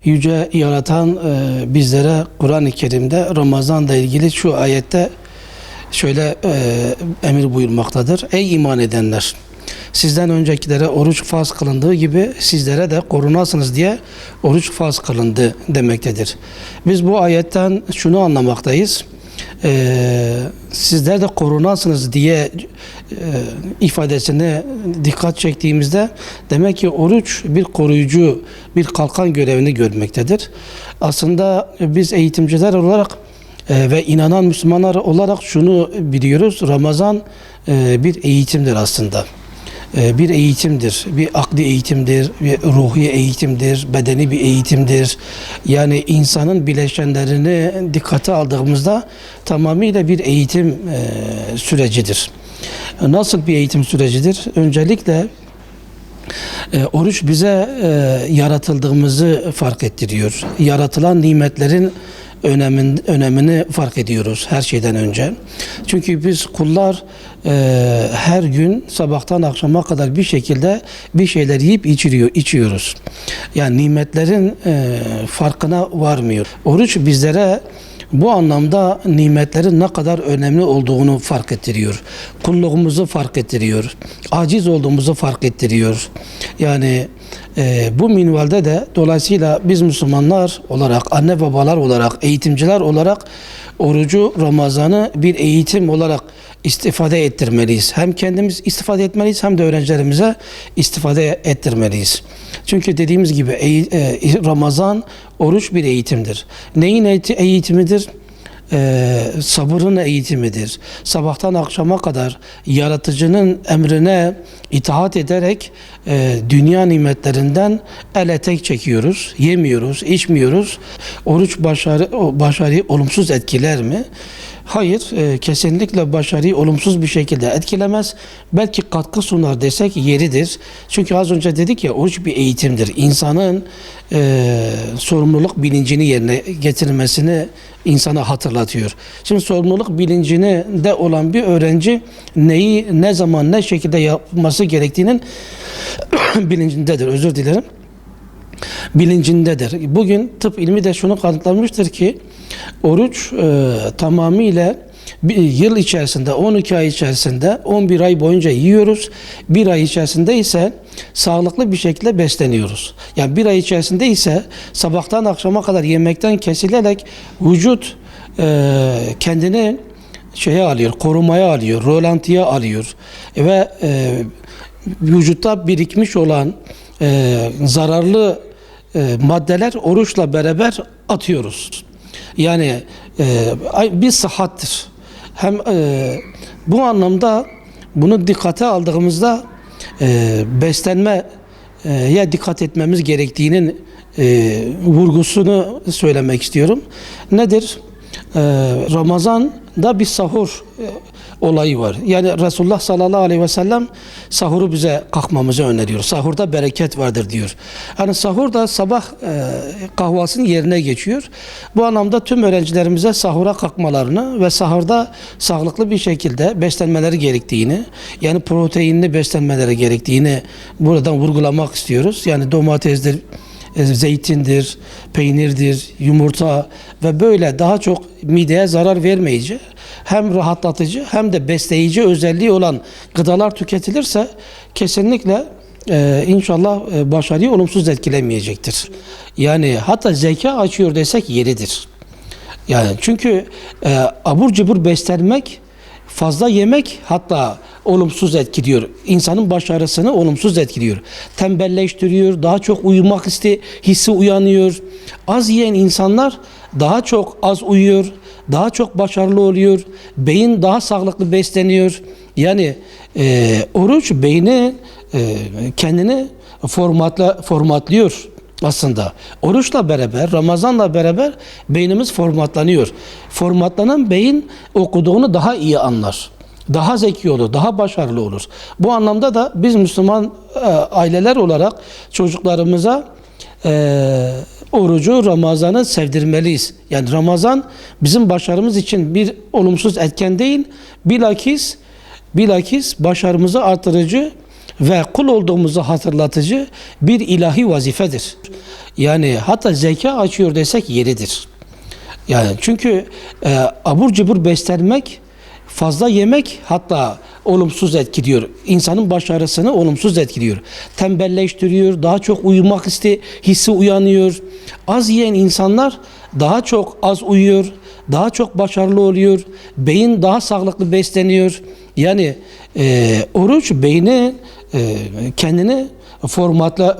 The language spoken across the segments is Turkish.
Yüce Yaratan bizlere Kur'an-ı Kerim'de Ramazan'la ilgili şu ayette şöyle emir buyurmaktadır. Ey iman edenler! Sizden öncekilere oruç farz kılındığı gibi sizlere de korunasınız diye oruç farz kılındı demektedir. Biz bu ayetten şunu anlamaktayız. Sizler de korunasınız diye ifadesine dikkat çektiğimizde demek ki oruç bir koruyucu, bir kalkan görevini görmektedir. Aslında biz eğitimciler olarak ve inanan Müslümanlar olarak şunu biliyoruz. Ramazan bir eğitimdir aslında. Bir eğitimdir, bir akli eğitimdir, bir ruhi eğitimdir, bedeni bir eğitimdir. Yani insanın bileşenlerini dikkate aldığımızda tamamıyla bir eğitim sürecidir. Nasıl bir eğitim sürecidir? Öncelikle oruç bize yaratıldığımızı fark ettiriyor. Yaratılan nimetlerin önemini fark ediyoruz her şeyden önce. Çünkü biz kullar her gün sabahtan akşama kadar bir şekilde bir şeyler yiyip içiyoruz. Yani nimetlerin farkına varmıyor. Oruç bizlere bu anlamda nimetlerin ne kadar önemli olduğunu fark ettiriyor. Kulluğumuzu fark ettiriyor. Aciz olduğumuzu fark ettiriyor. Yani bu minvalde de dolayısıyla biz Müslümanlar olarak, anne babalar olarak, eğitimciler olarak orucu, Ramazan'ı bir eğitim olarak istifade ettirmeliyiz. Hem kendimiz istifade etmeliyiz hem de öğrencilerimize istifade ettirmeliyiz. Çünkü dediğimiz gibi Ramazan, oruç bir eğitimdir. Neyin eğitimidir? Sabırın eğitimidir. Sabahtan akşama kadar yaratıcının emrine itaat ederek dünya nimetlerinden ele tek çekiyoruz, yemiyoruz, içmiyoruz. Oruç başarıyı olumsuz etkiler mi? Hayır, kesinlikle başarıyı olumsuz bir şekilde etkilemez. Belki katkı sunar desek yeridir. Çünkü az önce dedik ya, oruç bir eğitimdir. İnsanın sorumluluk bilincini yerine getirmesini insana hatırlatıyor. Şimdi sorumluluk bilincinde olan bir öğrenci neyi, ne zaman, ne şekilde yapması gerektiğinin bilincindedir. Özür dilerim. Bilincindedir. Bugün tıp ilmi de şunu kanıtlamıştır ki oruç tamamıyla bir yıl içerisinde, 12 ay içerisinde 11 ay boyunca yiyoruz. Bir ay içerisinde ise sağlıklı bir şekilde besleniyoruz. Yani bir ay içerisinde ise sabahtan akşama kadar yemekten kesilerek vücut kendini alıyor, korumaya alıyor, rolantiye alıyor ve vücutta birikmiş olan zararlı maddeler oruçla beraber atıyoruz. Yani bir sıhhattir. Hem bu anlamda bunu dikkate aldığımızda beslenmeye dikkat etmemiz gerektiğinin vurgusunu söylemek istiyorum. Nedir? Ramazan'da bir sahur olayı var. Yani Resulullah sallallahu aleyhi ve sellem sahuru bize kalkmamızı öneriyor. Sahurda bereket vardır diyor. Yani sahur da sabah kahvaltısının yerine geçiyor. Bu anlamda tüm öğrencilerimize sahura kalkmalarını ve sahurda sağlıklı bir şekilde beslenmeleri gerektiğini, yani proteinli beslenmeleri gerektiğini buradan vurgulamak istiyoruz. Yani domatesdir, zeytindir, peynirdir, yumurta ve böyle daha çok mideye zarar vermeyici, hem rahatlatıcı hem de besleyici özelliği olan gıdalar tüketilirse kesinlikle inşallah başarıyı olumsuz etkilemeyecektir. Yani hatta zeka açıyor desek yeridir. Yani çünkü abur cubur beslenmek, fazla yemek hatta olumsuz etkiliyor. İnsanın başarısını olumsuz etkiliyor. Tembelleştiriyor, daha çok uyumak hissi uyanıyor. Az yiyen insanlar daha çok az uyuyor, daha çok başarılı oluyor. Beyin daha sağlıklı besleniyor. Yani oruç beyni kendini formatlıyor aslında. Oruçla beraber, Ramazan'la beraber beynimiz formatlanıyor. Formatlanan beyin okuduğunu daha iyi anlar. Daha zeki olur, daha başarılı olur. Bu anlamda da biz Müslüman aileler olarak çocuklarımıza orucu, Ramazan'ı sevdirmeliyiz. Yani Ramazan bizim başarımız için bir olumsuz etken değil, bilakis başarımızı artırıcı ve kul olduğumuzu hatırlatıcı bir ilahi vazifedir. Yani hatta zeka açıyor desek yeridir. Yani çünkü abur cubur beslenmek, fazla yemek hatta olumsuz etkiliyor. İnsanın başarısını olumsuz etkiliyor. Tembelleştiriyor, daha çok uyumak hissi uyanıyor. Az yiyen insanlar daha çok az uyuyor, daha çok başarılı oluyor. Beyin daha sağlıklı besleniyor. Yani oruç beyni kendini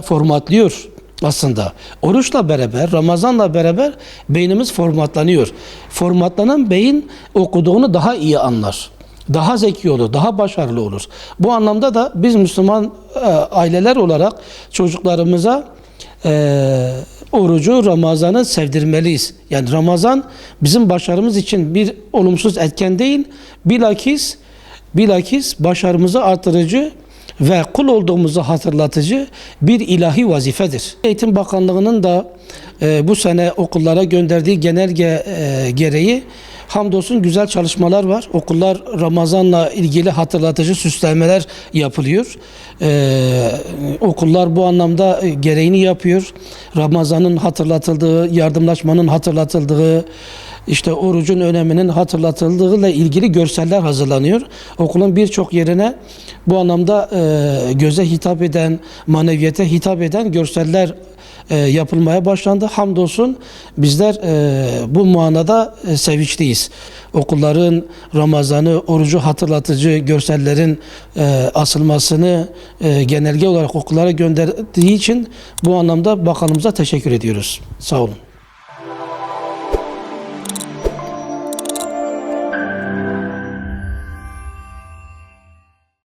formatlıyor aslında. Oruçla beraber, Ramazan'la beraber beynimiz formatlanıyor. Formatlanan beyin okuduğunu daha iyi anlar. Daha zeki olur, daha başarılı olur. Bu anlamda da biz Müslüman aileler olarak çocuklarımıza orucu, Ramazan'ı sevdirmeliyiz. Yani Ramazan bizim başarımız için bir olumsuz etken değil, bilakis başarımızı artırıcı ve kul olduğumuzu hatırlatıcı bir ilahi vazifedir. Eğitim Bakanlığı'nın da bu sene okullara gönderdiği genelge gereği hamdolsun güzel çalışmalar var. Okullar Ramazan'la ilgili hatırlatıcı süslemeler yapılıyor. Okullar bu anlamda gereğini yapıyor. Ramazan'ın hatırlatıldığı, yardımlaşmanın hatırlatıldığı, işte orucun öneminin hatırlatıldığıyla ilgili görseller hazırlanıyor. Okulun birçok yerine bu anlamda göze hitap eden, maneviyete hitap eden görseller yapılmaya başlandı. Hamdolsun bizler bu manada sevinçliyiz. Okulların Ramazan'ı, orucu hatırlatıcı görsellerin asılmasını genelge olarak okullara gönderdiği için bu anlamda bakanımıza teşekkür ediyoruz. Sağ olun.